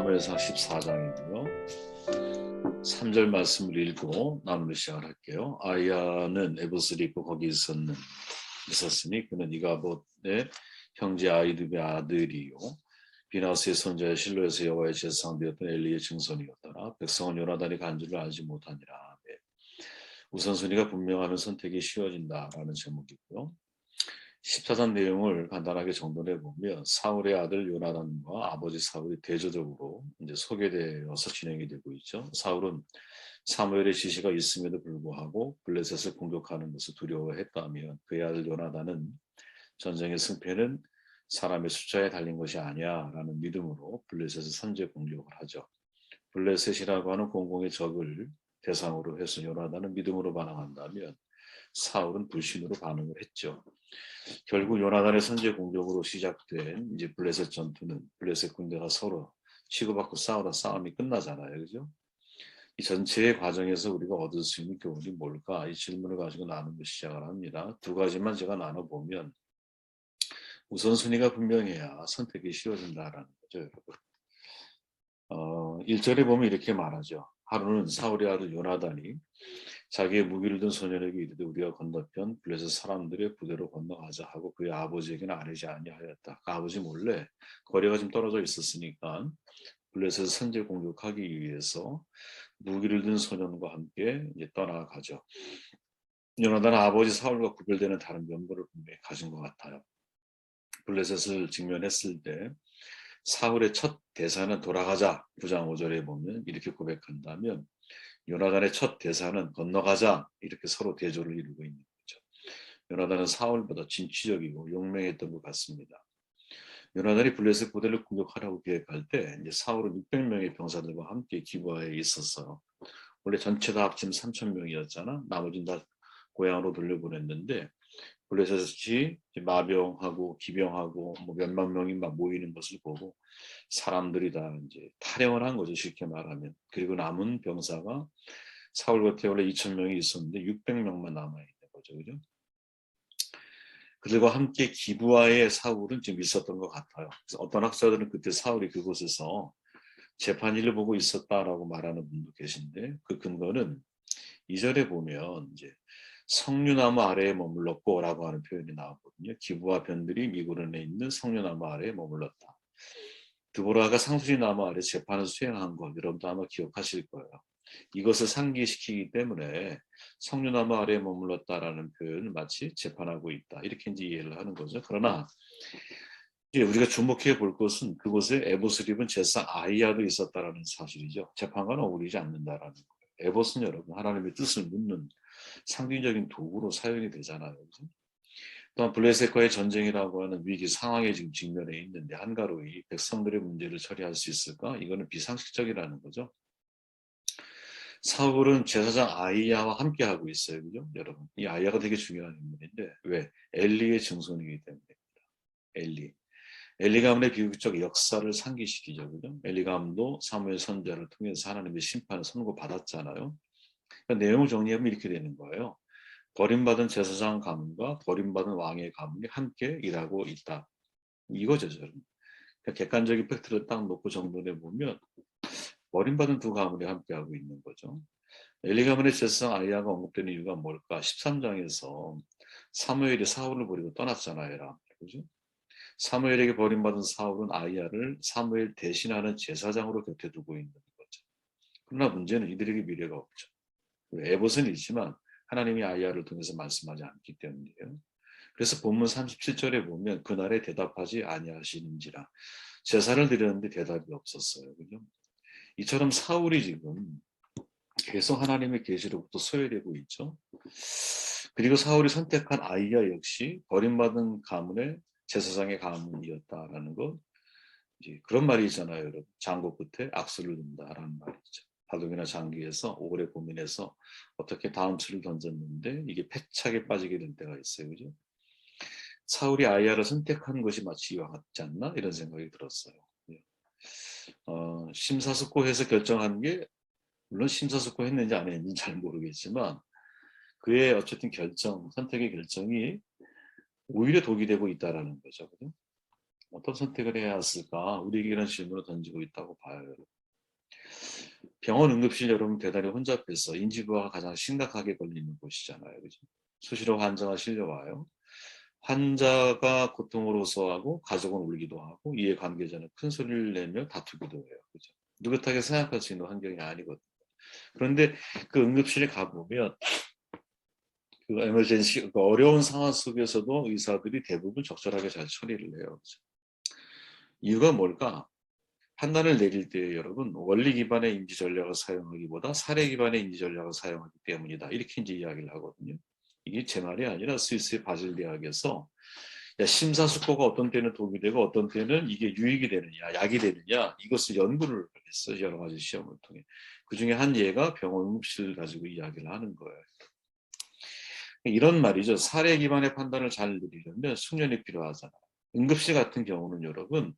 사무엘상 14장이고요. 3절 말씀을 읽고 나누는 시작을 할게요. 아이야는 에봇을 입고 거기 있었으니 그는 이가봇의 형제 아이두의 아들이요 비나스의 손자의 실로에서 여호와의 제사장 되었던 엘리의 증손이었더라. 백성은 요나단이 간 줄을 알지 못하니라. 우선순위가 분명하면 선택이 쉬워진다라는 제목이고요. 14장 내용을 간단하게 정돈해 보면 사울의 아들 요나단과 아버지 사울이 대조적으로 이제 소개되어서 진행이 되고 있죠. 사울은 사무엘의 지시가 있음에도 불구하고 블레셋을 공격하는 것을 두려워했다면 그의 아들 요나단은 전쟁의 승패는 사람의 숫자에 달린 것이 아니야라는 믿음으로 블레셋을 선제 공격을 하죠. 블레셋이라고 하는 공공의 적을 대상으로 해서 요나단은 믿음으로 반응한다면 사울은 불신으로 반응을 했죠. 결국 요나단의 선제 공격으로 시작된 이제 블레셋 전투는 블레셋 군대가 서로 치고받고 싸우다 싸움이 끝나잖아요, 그죠? 이 전체의 과정에서 우리가 얻을 수 있는 교훈이 뭘까? 이 질문을 가지고 나누며 시작을 합니다. 두 가지만 제가 나눠보면 우선순위가 분명해야 선택이 쉬워진다라는 거죠, 여러분. 1절에 보면 이렇게 말하죠. 하루는 사울의 아들 요나단이 자기의 무기를 든 소년에게 이르되 우리가 건너편 블레셋 사람들의 부대로 건너가자 하고 그의 아버지에게는 아뢰지 아니하였다. 그 아버지 몰래 거리가 좀 떨어져 있었으니까 블레셋 선제 공격하기 위해서 무기를 든 소년과 함께 이제 떠나가죠. 요나단은 아버지 사울과 구별되는 다른 면모를 분명히 가진 것 같아요. 블레셋을 직면했을 때 사울의 첫 대사는 돌아가자. 9장 5절에 보면 이렇게 고백한다면 요나단의 첫 대사는 건너가자. 이렇게 서로 대조를 이루고 있는 거죠. 요나단은 사울보다 진취적이고 용맹했던 것 같습니다. 요나단이 블레셋 부대를 공격하라고 계획할 때 이제 사울은 600명의 병사들과 함께 기부하에 있었어요. 원래 전체 다 합치면 3,000명이었잖아. 나머지는 다 고향으로 돌려보냈는데 블레셋이 마병하고 기병하고 뭐 몇만 명이 막 모이는 것을 보고 사람들이 다 이제 탈영을 한 거죠, 쉽게 말하면. 그리고 남은 병사가 사울 곁에 원래 2,000명이 있었는데 600명만 남아 있는 거죠, 그죠? 그들과 함께 기부하에 사울은 지금 있었던 것 같아요. 그래서 어떤 학자들은 그때 사울이 그곳에서 재판일을 보고 있었다라고 말하는 분도 계신데 그 근거는 2절에 보면 이제 석류나무 아래에 머물렀고라고 하는 표현이 나오거든요. 기부하 변들이 미구른에 있는 석류나무 아래에 머물렀다. 드보라가 상수리 나무 아래 재판을 수행한 것 여러분도 아마 기억하실 거예요. 이것을 상기시키기 때문에 석류나무 아래에 머물렀다라는 표현을 마치 재판하고 있다 이렇게 이제 이해를 하는 거죠. 그러나 이제 우리가 주목해 볼 것은 그곳에 에봇을 입은 제사장 아이야도 있었다라는 사실이죠. 재판과는 어울리지 않는다라는 거예요. 에봇은 여러분 하나님의 뜻을 묻는 상징적인 도구로 사용이 되잖아요. 그렇죠? 또한 블레셋과의 전쟁이라고 하는 위기 상황에 지금 직면해 있는데 한가로이 백성들의 문제를 처리할 수 있을까? 이거는 비상식적이라는 거죠. 사울은 제사장 아이야와 함께 하고 있어요, 그죠? 여러분, 이 아이야가 되게 중요한 인물인데 왜? 엘리의 증손이기 때문입니다. 엘리 가문의 비극적 역사를 상기시키죠, 그죠? 엘리 가문도 사무엘 선지자를 통해서 하나님의 심판을 선고받았잖아요. 그러니까 내용을 정리하면 이렇게 되는 거예요. 버림받은 제사장 가문과 버림받은 왕의 가문이 함께 일하고 있다. 이거죠, 저는. 그러니까 객관적인 팩트를 딱 놓고 정돈해 보면 버림받은 두 가문이 함께하고 있는 거죠. 엘리 가문의 제사장 아이야가 언급되는 이유가 뭘까? 13장에서 사무엘이 사울을 버리고 떠났잖아요. 그죠? 사무엘에게 버림받은 사울은 아이야를 사무엘 대신하는 제사장으로 곁에 두고 있는 거죠. 그러나 문제는 이들에게 미래가 없죠. 에봇은 있지만 하나님이 아이야를 통해서 말씀하지 않기 때문이에요. 그래서 본문 37절에 보면 그날에 대답하지 아니하시는지라 제사를 드렸는데 대답이 없었어요. 그죠? 이처럼 사울이 지금 계속 하나님의 계시로부터 소외되고 있죠. 그리고 사울이 선택한 아이야 역시 버림받은 가문의 제사장의 가문이었다라는 것. 이제 그런 말이 있잖아요, 여러분. 장고 끝에 악수를 둔다라는 말이죠. 바둑이나 장기에서 오래 고민해서 어떻게 다음 수를 던졌는데 이게 패착에 빠지게 될 때가 있어요, 그죠? 사울이 아이야를 선택한 것이 마치 이와 같지 않나 이런 생각이 들었어요. 심사숙고해서 결정한 게 물론 심사숙고했는지 안 했는지 잘 모르겠지만 그의 어쨌든 선택의 결정이 오히려 독이 되고 있다라는 거죠. 그죠? 어떤 선택을 해야 했을까? 우리에게 이런 질문을 던지고 있다고 봐요. 병원 응급실 여러분 대단히 혼잡해서 인지부하가 가장 심각하게 걸리는 곳이잖아요. 그죠? 수시로 환자가 실려와요. 환자가 고통을 호소하고 가족은 울기도 하고 이해 관계자는 큰 소리를 내며 다투기도 해요. 그죠? 느긋하게 생각할 수 있는 환경이 아니거든요. 그런데 그 응급실에 가보면 그 에머전시 그 어려운 상황 속에서도 의사들이 대부분 적절하게 잘 처리를 해요. 그죠? 이유가 뭘까? 판단을 내릴 때 여러분 원리 기반의 인지 전략을 사용하기보다 사례 기반의 인지 전략을 사용하기 때문이다. 이렇게 이제 이야기를 하거든요. 이게 제 말이 아니라 스위스의 바질 대학에서 심사숙고가 어떤 때는 독이 되고 어떤 때는 이게 유익이 되느냐, 약이 되느냐 이것을 연구를 했어요. 여러 가지 시험을 통해. 그중에 한 예가 병원 응급실을 가지고 이야기를 하는 거예요. 이런 말이죠. 사례 기반의 판단을 잘 내리려면 숙련이 필요하잖아요. 응급실 같은 경우는 여러분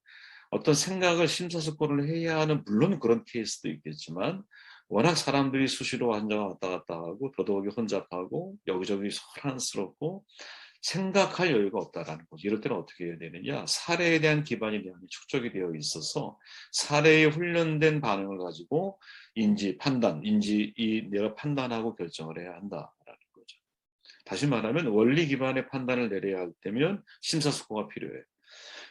어떤 생각을 심사숙고를 해야 하는 물론 그런 케이스도 있겠지만 워낙 사람들이 수시로 환자가 왔다 갔다 하고 더더욱이 혼잡하고 여기저기 소란스럽고 생각할 여유가 없다라는 거죠. 이럴 때는 어떻게 해야 되느냐. 사례에 대한 기반이 축적이 되어 있어서 사례에 훈련된 반응을 가지고 인지, 판단, 내가 판단하고 결정을 해야 한다라는 거죠. 다시 말하면 원리 기반의 판단을 내려야 할 때면 심사숙고가 필요해요.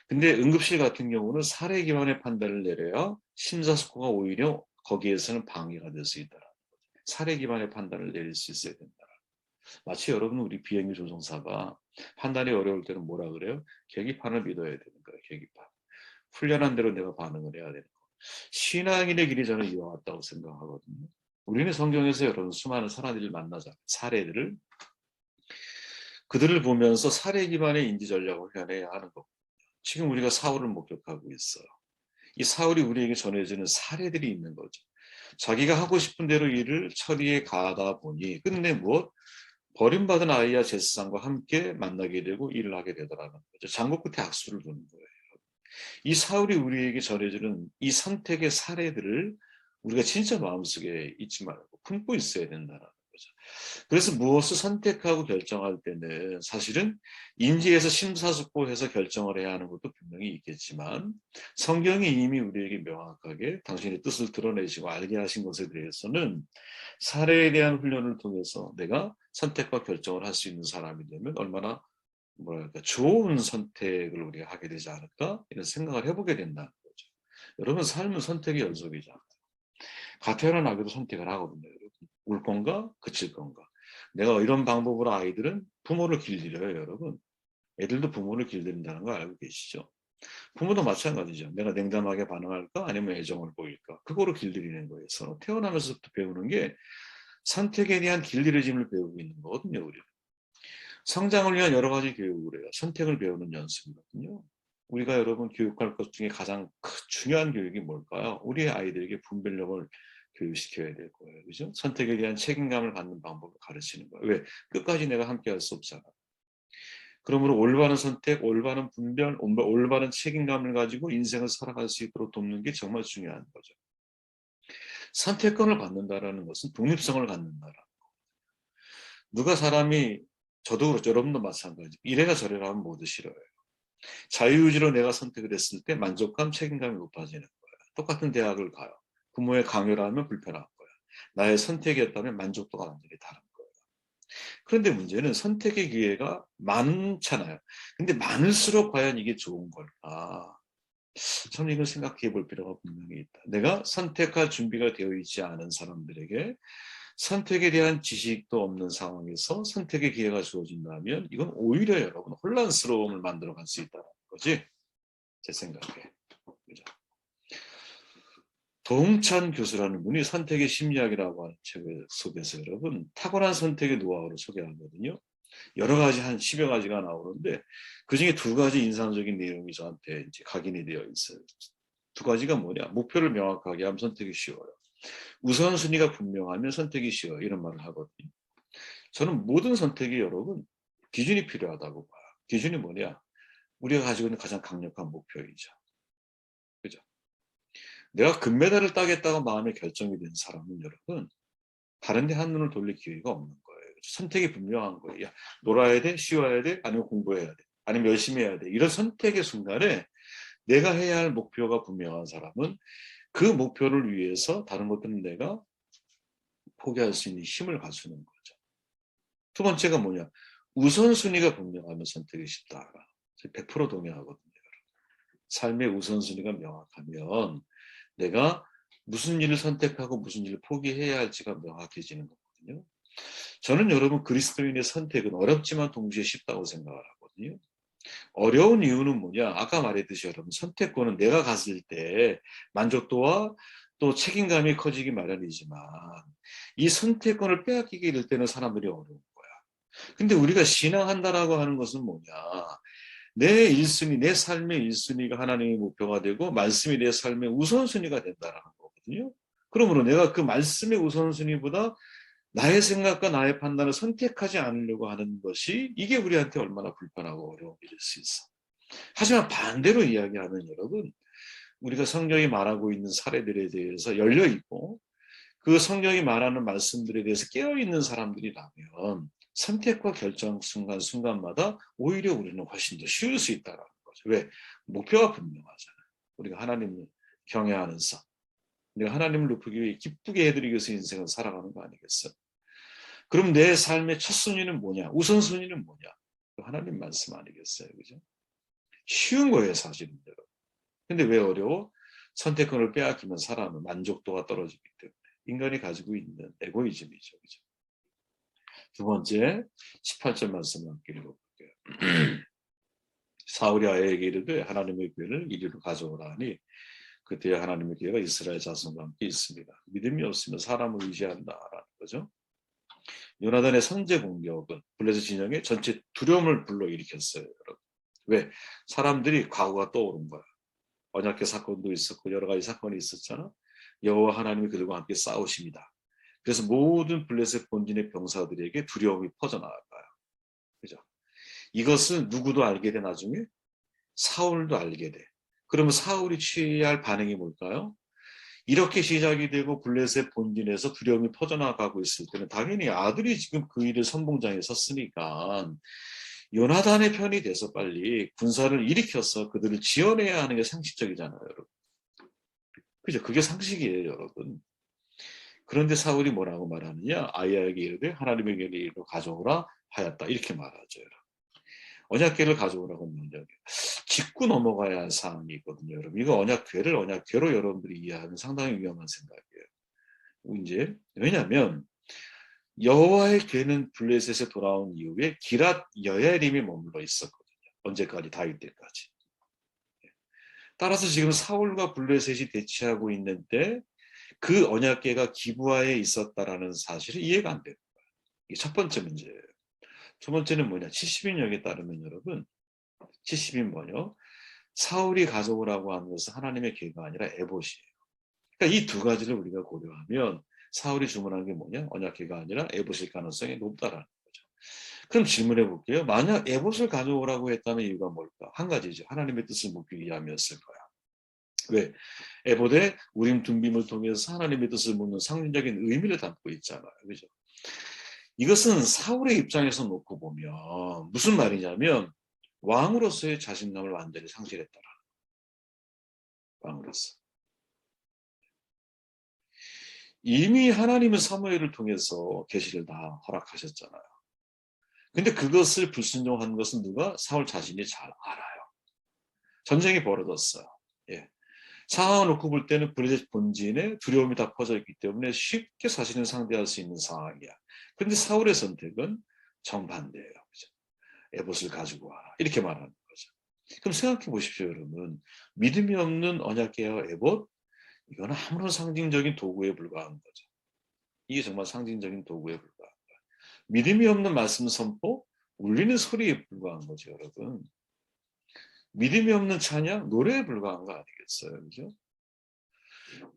근데 응급실 같은 경우는 사례 기반의 판단을 내려야 심사숙고가 오히려 거기에서는 방해가 될 수 있다. 사례 기반의 판단을 내릴 수 있어야 된다. 마치 여러분 우리 비행기 조종사가 판단이 어려울 때는 뭐라 그래요? 계기판을 믿어야 되는 거예요. 계기판. 훈련한 대로 내가 반응을 해야 되는 거. 신앙인의 길이 저는 이와 같다고 생각하거든요. 우리는 성경에서 여러분 수많은 사람들을 만나잖아요. 사례들을. 그들을 보면서 사례 기반의 인지 전략을 해야 하는 거. 지금 우리가 사울을 목격하고 있어요. 이 사울이 우리에게 전해지는 사례들이 있는 거죠. 자기가 하고 싶은 대로 일을 처리해 가다 보니 끝내 무엇? 버림받은 아이와 제사장과 함께 만나게 되고 일을 하게 되더라는 거죠. 장고 끝에 악수를 두는 거예요. 이 사울이 우리에게 전해주는 이 선택의 사례들을 우리가 진짜 마음속에 잊지 말고 품고 있어야 된다는 거죠. 그래서 무엇을 선택하고 결정할 때는 사실은 인지해서 심사숙고해서 결정을 해야 하는 것도 분명히 있겠지만 성경이 이미 우리에게 명확하게 당신의 뜻을 드러내시고 알게 하신 것에 대해서는 사례에 대한 훈련을 통해서 내가 선택과 결정을 할 수 있는 사람이 되면 얼마나 뭐랄까 좋은 선택을 우리가 하게 되지 않을까 이런 생각을 해보게 된다는 거죠. 여러분 삶은 선택의 연속이잖아요. 가태어난 아기도 선택을 하거든요. 여러분. 울 건가 그칠 건가. 내가 이런 방법으로 아이들은 부모를 길들여요. 여러분. 애들도 부모를 길들인다는 거 알고 계시죠? 부모도 마찬가지죠. 내가 냉담하게 반응할까 아니면 애정을 보일까. 그거로 길들이는 거예요. 서로 태어나면서부터 배우는 게 선택에 대한 길들여짐을 배우고 있는 거거든요. 우리는. 성장을 위한 여러 가지 교육을 해요. 선택을 배우는 연습이거든요. 우리가 여러분 교육할 것 중에 가장 중요한 교육이 뭘까요? 우리 아이들에게 분별력을 교육시켜야 될 거예요. 그죠? 선택에 대한 책임감을 갖는 방법을 가르치는 거예요. 왜? 끝까지 내가 함께 할 수 없잖아. 그러므로 올바른 선택, 올바른 분별, 올바른 책임감을 가지고 인생을 살아갈 수 있도록 돕는 게 정말 중요한 거죠. 선택권을 갖는다라는 것은 독립성을 갖는다라는 거. 누가 사람이 저도 그렇죠. 여러분도 마찬가지. 이래가 저래가 하면 모두 싫어요. 자유의지로 내가 선택을 했을 때 만족감, 책임감이 높아지는 거예요. 똑같은 대학을 가요. 부모의 강요를 하면 불편한 거예요. 나의 선택이었다면 만족도가 완전히 다른 거예요. 그런데 문제는 선택의 기회가 많잖아요. 근데 많을수록 과연 이게 좋은 걸까? 저는 이걸 생각해 볼 필요가 분명히 있다. 내가 선택할 준비가 되어 있지 않은 사람들에게 선택에 대한 지식도 없는 상황에서 선택의 기회가 주어진다면 이건 오히려 여러분 혼란스러움을 만들어갈 수 있다는 거지. 제 생각에. 그죠? 도홍찬 교수라는 분이 선택의 심리학이라고 하는 책 속에서 여러분 탁월한 선택의 노하우를 소개하거든요. 여러 가지 한 10여 가지가 나오는데 그중에 두 가지 인상적인 내용이 저한테 이제 각인이 되어 있어요. 두 가지가 뭐냐? 목표를 명확하게 하면 선택이 쉬워요. 우선순위가 분명하면 선택이 쉬워요. 이런 말을 하거든요. 저는 모든 선택이 여러분 기준이 필요하다고 봐요. 기준이 뭐냐? 우리가 가지고 있는 가장 강력한 목표이죠. 그죠? 내가 금메달을 따겠다고 마음에 결정이 된 사람은 여러분 다른 데 한눈을 돌릴 기회가 없는 거예요. 선택이 분명한 거예요. 야, 놀아야 돼? 쉬어야 돼? 아니면 공부해야 돼? 아니면 열심히 해야 돼? 이런 선택의 순간에 내가 해야 할 목표가 분명한 사람은 그 목표를 위해서 다른 것들은 내가 포기할 수 있는 힘을 갖추는 거죠. 두 번째가 뭐냐? 우선순위가 분명하면 선택이 쉽다. 100% 동의하거든요. 삶의 우선순위가 명확하면 내가 무슨 일을 선택하고 무슨 일을 포기해야 할지가 명확해지는 거거든요. 저는 여러분 그리스도인의 선택은 어렵지만 동시에 쉽다고 생각을 하거든요. 어려운 이유는 뭐냐? 아까 말했듯이 여러분 선택권은 내가 갔을 때 만족도와 또 책임감이 커지기 마련이지만 이 선택권을 빼앗기게 될 때는 사람들이 어려운 거야. 근데 우리가 신앙한다라고 하는 것은 뭐냐? 내 1순위, 내 삶의 1순위가 하나님의 목표가 되고 말씀이 내 삶의 우선순위가 된다는 거거든요. 그러므로 내가 그 말씀의 우선순위보다 나의 생각과 나의 판단을 선택하지 않으려고 하는 것이 이게 우리한테 얼마나 불편하고 어려운 일일 수 있어. 하지만 반대로 이야기하면 여러분, 우리가 성경이 말하고 있는 사례들에 대해서 열려있고 그 성경이 말하는 말씀들에 대해서 깨어있는 사람들이라면 선택과 결정 순간순간마다 오히려 우리는 훨씬 더 쉬울 수 있다는 거죠. 왜? 목표가 분명하잖아요. 우리가 하나님을 경외하는 삶. 내가 하나님을 높이기 위해 기쁘게 해드리기 위해서 인생을 살아가는 거 아니겠어요? 그럼 내 삶의 첫 순위는 뭐냐? 우선순위는 뭐냐? 하나님 말씀 아니겠어요? 그죠? 쉬운 거예요, 사실은. 근데 왜 어려워? 선택권을 빼앗기면 사람은 만족도가 떨어지기 때문에. 인간이 가지고 있는 에고이즘이죠. 그죠? 두 번째, 18절 말씀을 함께 읽어볼게요. 사울이 아이에게 이르되 하나님의 교회를 이리로 가져오라 하니 그때 하나님의 교회가 이스라엘 자손과 함께 있습니다. 믿음이 없으면 사람을 의지한다라는 거죠. 요나단의 선제 공격은 블레셋 진영의 전체 두려움을 불러일으켰어요. 여러분. 왜? 사람들이 과거가 떠오른 거야. 언약궤 사건도 있었고 여러 가지 사건이 있었잖아. 여호와 하나님이 그들과 함께 싸우십니다. 그래서 모든 블레셋 본진의 병사들에게 두려움이 퍼져나갈 거야. 그죠? 이것은 누구도 알게 돼 나중에 사울도 알게 돼. 그러면 사울이 취해야 할 반응이 뭘까요? 이렇게 시작이 되고 블레셋 본진에서 두려움이 퍼져나가고 있을 때는 당연히 아들이 지금 그 일을 선봉장에 섰으니까 요나단의 편이 돼서 빨리 군사를 일으켜서 그들을 지원해야 하는 게 상식적이잖아요, 여러분. 그죠? 그게 상식이에요, 여러분. 그런데 사울이 뭐라고 말하느냐? 아이야에게 이르되 하나님의 교회로 가져오라 하였다. 이렇게 말하죠, 여러분. 언약궤를 가져오라고 명령해요. 짚고 넘어가야 할 사항이 있거든요, 여러분. 이거 언약궤를 언약궤로 여러분들이 이해하면 상당히 위험한 생각이에요. 이제 왜냐하면 여호와의 궤는 블레셋에 돌아온 이후에 기랏 여야림이 머물러 있었거든요. 언제까지? 다윗 때까지. 따라서 지금 사울과 블레셋이 대치하고 있는 때 그 언약궤가 기브아에 있었다라는 사실이 이해가 안 되는 거예요. 이게 첫 번째 문제예요. 두 번째는 뭐냐? 70인역에 따르면 여러분 70인 뭐요? 사울이 가져오라고 하는 것은 하나님의 궤가 아니라 에봇이에요. 그러니까 이 두 가지를 우리가 고려하면 사울이 주문한 게 뭐냐? 언약궤가 아니라 에봇일 가능성이 높다라는 거죠. 그럼 질문해 볼게요. 만약 에봇을 가져오라고 했다는 이유가 뭘까? 한 가지죠. 하나님의 뜻을 묻기 위함이었을 거야. 왜? 에봇에 우림 둠빔을 통해서 하나님의 뜻을 묻는 상징적인 의미를 담고 있잖아요. 그죠? 이것은 사울의 입장에서 놓고 보면 무슨 말이냐면 왕으로서의 자신감을 완전히 상실했더라. 왕으로서. 이미 하나님은 사무엘을 통해서 계시를 다 허락하셨잖아요. 근데 그것을 불순종한 것은 누가? 사울 자신이 잘 알아요. 전쟁이 벌어졌어요. 예. 상황을 놓고 볼 때는 블레셋 본진에 두려움이 다 퍼져 있기 때문에 쉽게 자신을 상대할 수 있는 상황이야. 그런데 사울의 선택은 정반대예요. 그죠? 에봇을 가지고 와라. 이렇게 말하는 거죠. 그럼 생각해 보십시오, 여러분. 믿음이 없는 언약궤와 에봇, 이거는 아무런 상징적인 도구에 불과한 거죠. 이게 정말 상징적인 도구에 불과한 거예요. 믿음이 없는 말씀 선포, 울리는 소리에 불과한 거죠, 여러분. 믿음이 없는 찬양, 노래에 불과한 거 아니겠어요, 그죠?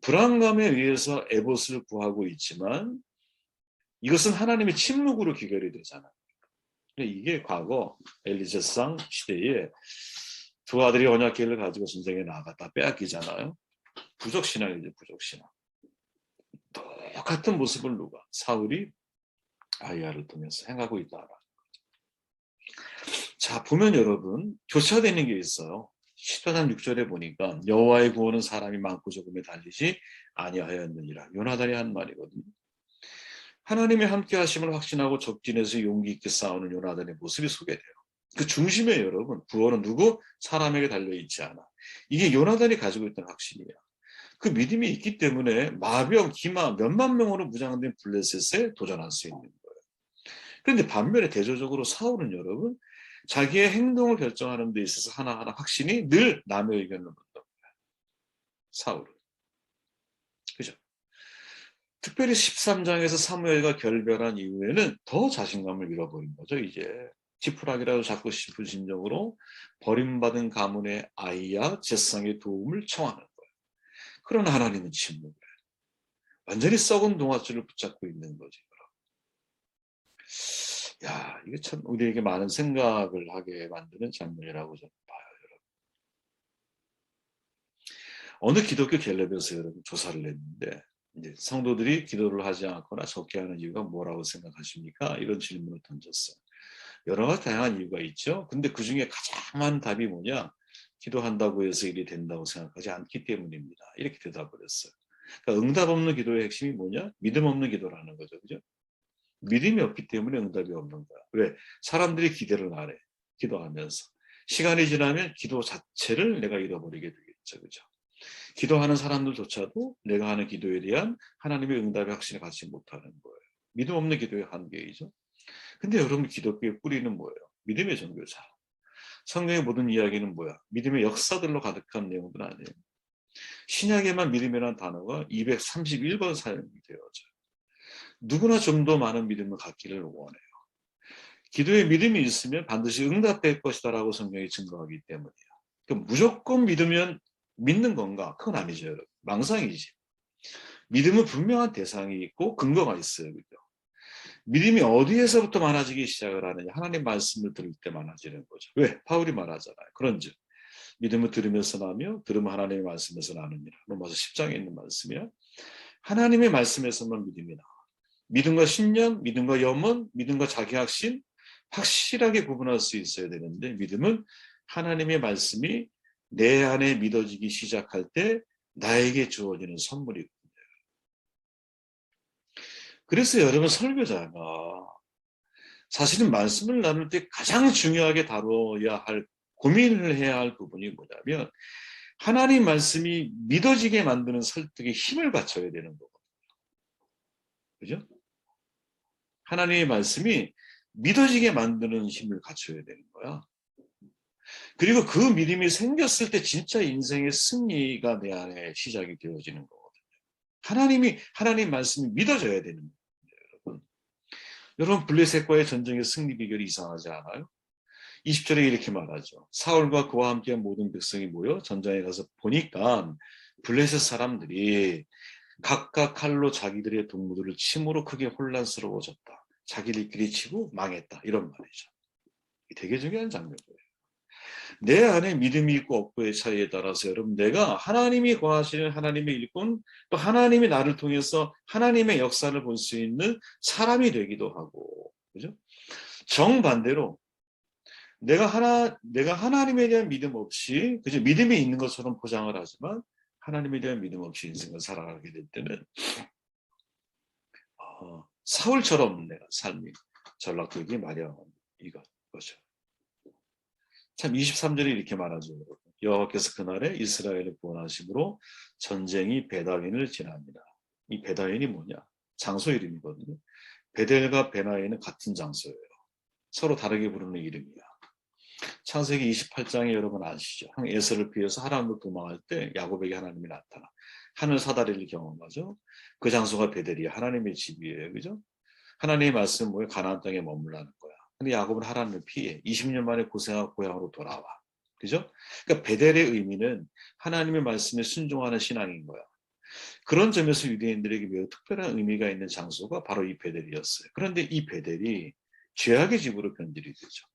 불안감에 의해서 에봇을 구하고 있지만 이것은 하나님의 침묵으로 귀결이 되잖아요. 이게 과거 엘리제상 시대에 두 아들이 언약궤를 가지고 전쟁에 나갔다 빼앗기잖아요. 부족신앙이죠, 부족신앙. 똑같은 모습을 누가? 사울이 아이야를 통해서 행하고 있다라는 거죠. 자, 보면 여러분 교차되는 게 있어요. 14장 6절에 보니까 여호와의 구원은 사람이 많고 적음에 달리지 아니하였느니라. 요나단이 한 말이거든요. 하나님의 함께 하심을 확신하고 적진에서 용기 있게 싸우는 요나단의 모습이 소개돼요. 그 중심에 여러분, 구원은 누구? 사람에게 달려있지 않아. 이게 요나단이 가지고 있던 확신이에요. 그 믿음이 있기 때문에 마병, 기마 몇만 명으로 무장된 블레셋에 도전할 수 있는 거예요. 그런데 반면에 대조적으로 사울은 여러분, 자기의 행동을 결정하는 데 있어서 하나하나 확신이 늘 남의 의견을 묻는 거예요. 사울은. 그죠? 특별히 13장에서 사무엘과 결별한 이후에는 더 자신감을 잃어버린 거죠. 이제 지푸라기라도 잡고 싶은 심정으로 버림받은 가문의 아이야 제사장의 도움을 청하는 거예요. 그러나 하나님은 침묵을 해요. 완전히 썩은 동아줄을 붙잡고 있는 거지. 야, 이게 참 우리에게 많은 생각을 하게 만드는 장면이라고 저는 봐요, 여러분. 어느 기독교 갤럽에서 여러분 조사를 했는데 이제 성도들이 기도를 하지 않거나 적게 하는 이유가 뭐라고 생각하십니까? 이런 질문을 던졌어요. 여러 가지 다양한 이유가 있죠. 근데 그 중에 가장 많은 답이 뭐냐? 기도한다고 해서 일이 된다고 생각하지 않기 때문입니다. 이렇게 대답을 했어요. 그러니까 응답 없는 기도의 핵심이 뭐냐? 믿음 없는 기도라는 거죠. 그죠? 믿음이 없기 때문에 응답이 없는 거야. 왜? 사람들이 기대를 안 해. 기도하면서. 시간이 지나면 기도 자체를 내가 잃어버리게 되겠죠. 그죠? 기도하는 사람들조차도 내가 하는 기도에 대한 하나님의 응답의 확신을 갖지 못하는 거예요. 믿음 없는 기도의 한계이죠. 근데 여러분 기독교의 뿌리는 뭐예요? 믿음의 종교자. 성경의 모든 이야기는 뭐야? 믿음의 역사들로 가득한 내용은 아니에요. 신약에만 믿음이라는 단어가 231번 사용이 되어져요. 누구나 좀 더 많은 믿음을 갖기를 원해요. 기도에 믿음이 있으면 반드시 응답될 것이다라고 성경이 증거하기 때문이에요. 그럼 무조건 믿으면 믿는 건가? 그건 아니죠, 여러분. 망상이지. 믿음은 분명한 대상이 있고 근거가 있어요. 그죠? 믿음이 어디에서부터 많아지기 시작을 하느냐? 하나님 말씀을 들을 때 많아지는 거죠. 왜? 바울이 말하잖아요. 그런즉 믿음을 들으면서 나며 들으면 하나님의 말씀에서 나느니라. 로마서 10장에 있는 말씀이야. 하나님의 말씀에서만 믿음이 나. 믿음과 신념, 믿음과 염원, 믿음과 자기 확신 확실하게 구분할 수 있어야 되는데 믿음은 하나님의 말씀이 내 안에 믿어지기 시작할 때 나에게 주어지는 선물이거든요. 그래서 여러분 설교자가 사실은 말씀을 나눌 때 가장 중요하게 다뤄야 할 고민을 해야 할 부분이 뭐냐면 하나님 말씀이 믿어지게 만드는 설득에 힘을 갖춰야 되는 거거든요. 그죠? 하나님의 말씀이 믿어지게 만드는 힘을 갖춰야 되는 거야. 그리고 그 믿음이 생겼을 때 진짜 인생의 승리가 내 안에 시작이 되어지는 거거든요. 하나님 말씀이 믿어져야 되는 거예요, 여러분. 여러분, 블레셋과의 전쟁의 승리 비결이 이상하지 않아요? 20절에 이렇게 말하죠. 사울과 그와 함께한 모든 백성이 모여 전장에 가서 보니까 블레셋 사람들이 각각 칼로 자기들의 동무들을 침으로 크게 혼란스러워졌다. 자기들끼리 치고 망했다. 이런 말이죠. 되게 중요한 장면이에요. 내 안에 믿음이 있고 없고의 차이에 따라서 여러분 내가 하나님이 거하시는 하나님의 일꾼 또 하나님이 나를 통해서 하나님의 역사를 볼 수 있는 사람이 되기도 하고 그죠? 정반대로 내가 하나님에 대한 믿음 없이 그죠? 믿음이 있는 것처럼 포장을 하지만 하나님에 대한 믿음 없이 인생을 살아가게 될 때는 사울처럼 내가 삶이 전락되기 마련 이거죠. 참 23절에 이렇게 말하죠. 여호와께서 그날에 이스라엘을 구원하심으로 전쟁이 베다윈을 지납니다. 이 베다윈이 뭐냐? 장소 이름이거든요. 베델과 베나인은 같은 장소예요. 서로 다르게 부르는 이름이야. 창세기 28장에 여러분 아시죠? 에서를 피해서 하나님으로 도망할 때 야곱에게 하나님이 나타나 하늘 사다리를 경험하죠. 그 장소가 베델이야. 하나님의 집이에요. 그죠? 하나님의 말씀은 뭐예요? 가나안 땅에 머물라는 거야. 근데 야곱은 하나님을 피해 20년 만에 고생하고 고향으로 돌아와. 그죠? 그러니까 베델의 의미는 하나님의 말씀에 순종하는 신앙인 거야. 그런 점에서 유대인들에게 매우 특별한 의미가 있는 장소가 바로 이 베델이었어요. 그런데 이 베델이 죄악의 집으로 변질이 되죠.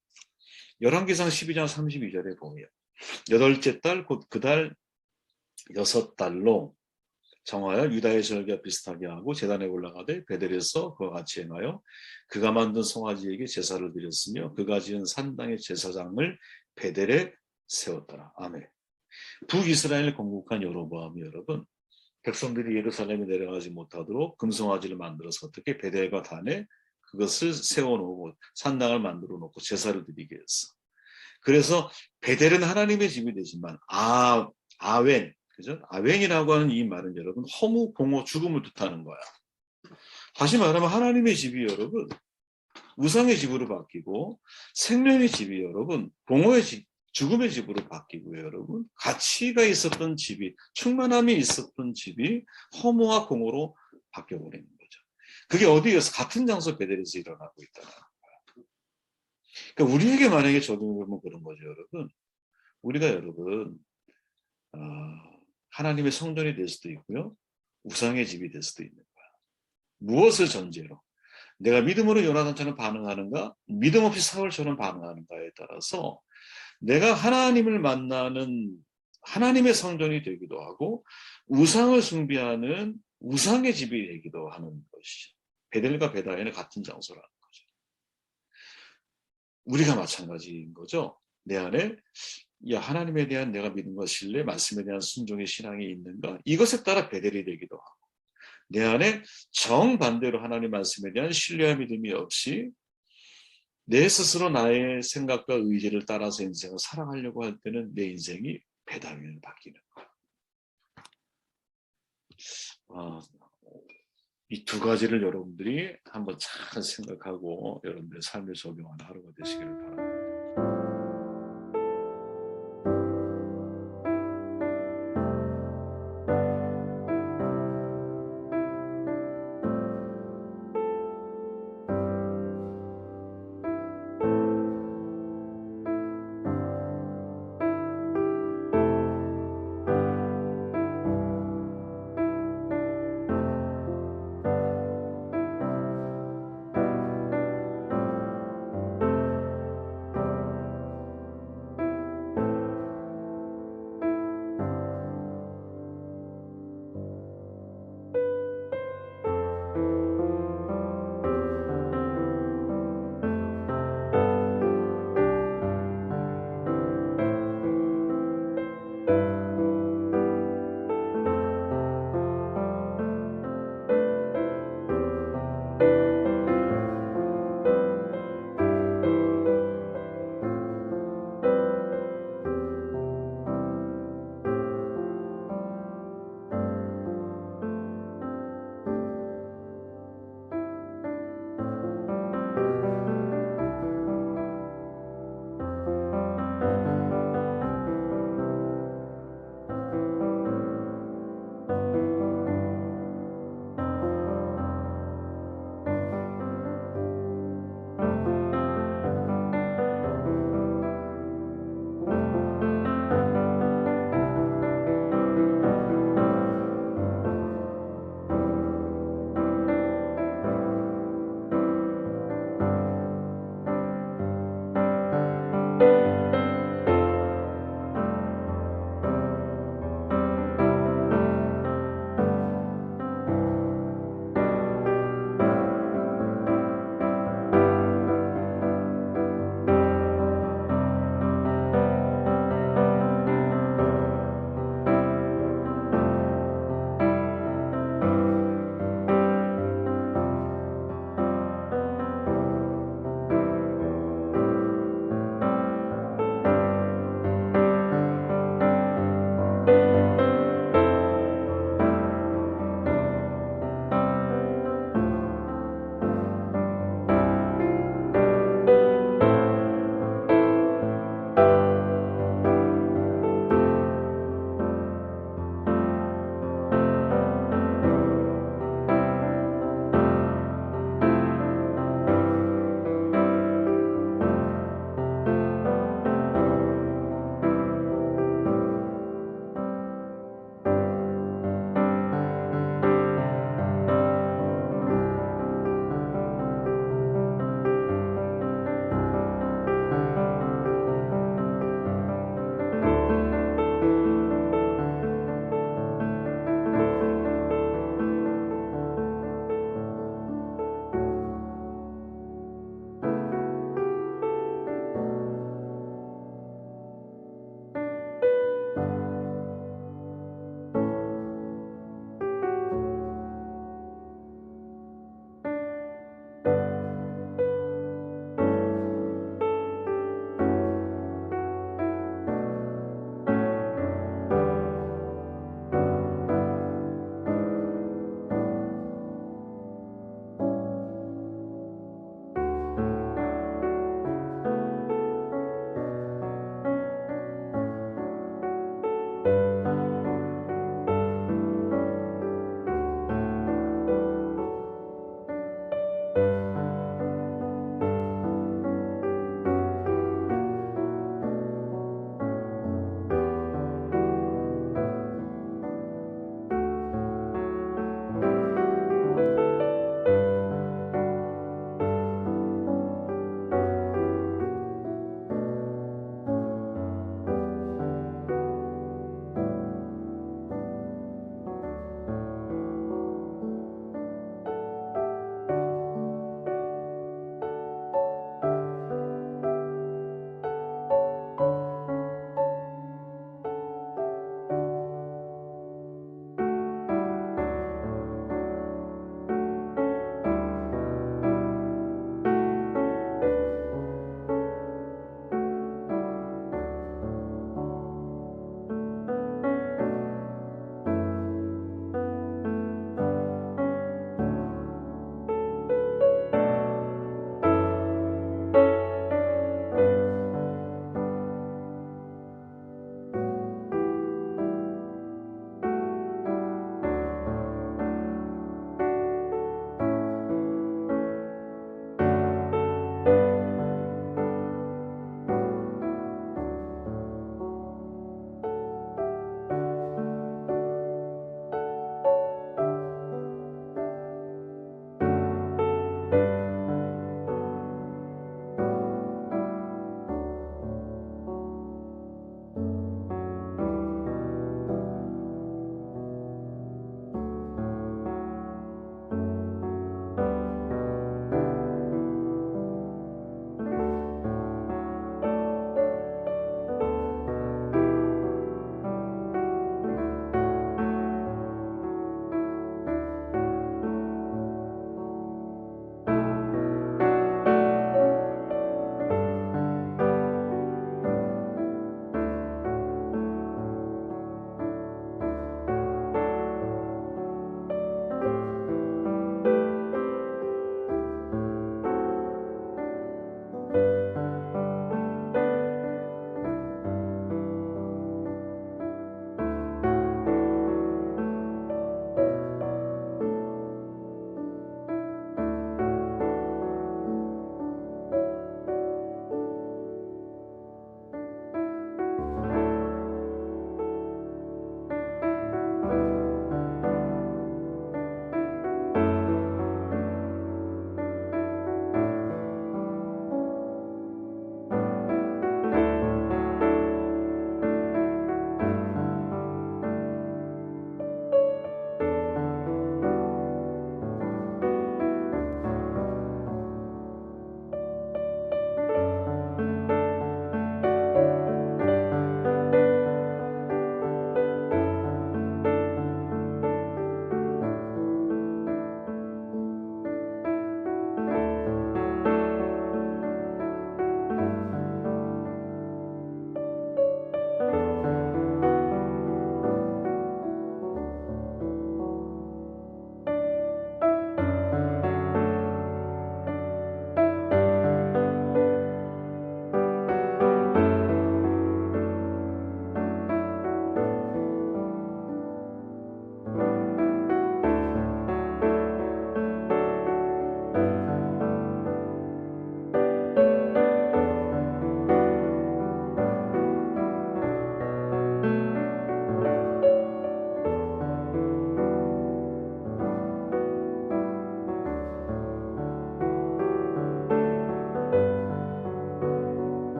열왕기상 12장 32절에 보면 여덟째 달 곧 그 달 6달로 정하여 유다의 절기와 비슷하게 하고 제단에 올라가되 베델에서 그와 같이 행하여 그가 만든 송아지에게 제사를 드렸으며 그가 지은 산당의 제사장을 베델에 세웠더라. 아멘. 북이스라엘 건국한 여로보암이 여러분 백성들이 예루살렘에 내려가지 못하도록 금송아지를 만들어서 어떻게 베델과 단에 그것을 세워놓고 산당을 만들어 놓고 제사를 드리게 했어. 그래서 베델은 하나님의 집이 되지만 아웬 그죠? 아웬이라고 하는 이 말은 여러분 허무, 공허, 죽음을 뜻하는 거야. 다시 말하면 하나님의 집이 여러분 우상의 집으로 바뀌고 생명의 집이 여러분 공허의 집, 죽음의 집으로 바뀌고요. 여러분 가치가 있었던 집이 충만함이 있었던 집이 허무와 공허로 바뀌어버리는 거죠. 그게 어디에서 같은 장소 베델에서 일어나고 있다는 거야. 그러니까 우리에게 만약에 적용하면 그런 거죠. 여러분 우리가 여러분 하나님의 성전이 될 수도 있고요. 우상의 집이 될 수도 있는 거야. 무엇을 전제로? 내가 믿음으로 요나단처럼 반응하는가? 믿음 없이 사울처럼 반응하는가에 따라서 내가 하나님을 만나는 하나님의 성전이 되기도 하고 우상을 숭배하는 우상의 집이 되기도 하는 것이죠. 베델과 베다에는 같은 장소라는 거죠. 우리가 마찬가지인 거죠. 내 안에 하나님에 대한 내가 믿음과 신뢰, 말씀에 대한 순종의 신앙이 있는가? 이것에 따라 베델이 되기도 하고 내 안에 정반대로 하나님 말씀에 대한 신뢰와 믿음이 없이 내 스스로 나의 생각과 의지를 따라서 인생을 살아가려고 할 때는 내 인생이 배당으로 바뀌는 거예요. 이 두 가지를 여러분들이 한번 잘 생각하고 여러분들의 삶에 적용하는 하루가 되시기를 바랍니다.